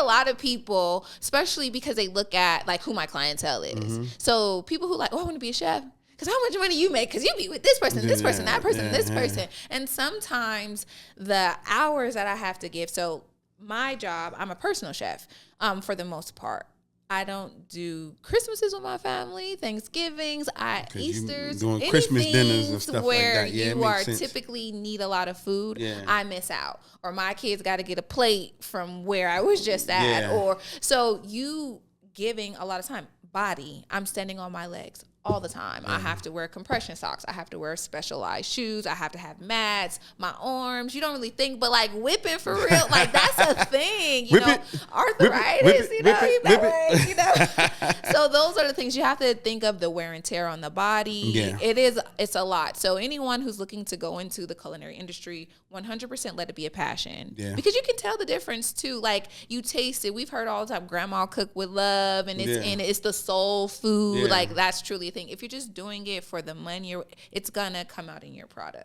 a lot of people, especially because they look at like who my clientele is. So people who like, oh, I want to be a chef. Because how much money you make? Because you be with this person, this person, that person, this person. And sometimes the hours that I have to give. So my job, I'm a personal chef for the most part. I don't do Christmases with my family, Thanksgivings, Easters, doing Christmas dinners and stuff where like that. Yeah, you are sense. typically need a lot of food. Yeah. I miss out, or my kids got to get a plate from where I was just at, or so you giving a lot of time. Body, I'm standing on my legs all the time. I have to wear compression socks. I have to wear specialized shoes. I have to have mats. My arms, you don't really think, but like whipping for real, like that's a thing, you know, arthritis, you know. So those are the things you have to think of, the wear and tear on the body. Yeah. It's a lot. So anyone who's looking to go into the culinary industry, 100% let it be a passion. Yeah. Because you can tell the difference too. Like you taste it. We've heard all the time, grandma cook with love, and it's the soul food. Yeah. Like that's truly a thing. If you're just doing it for the money, it's gonna come out in your product.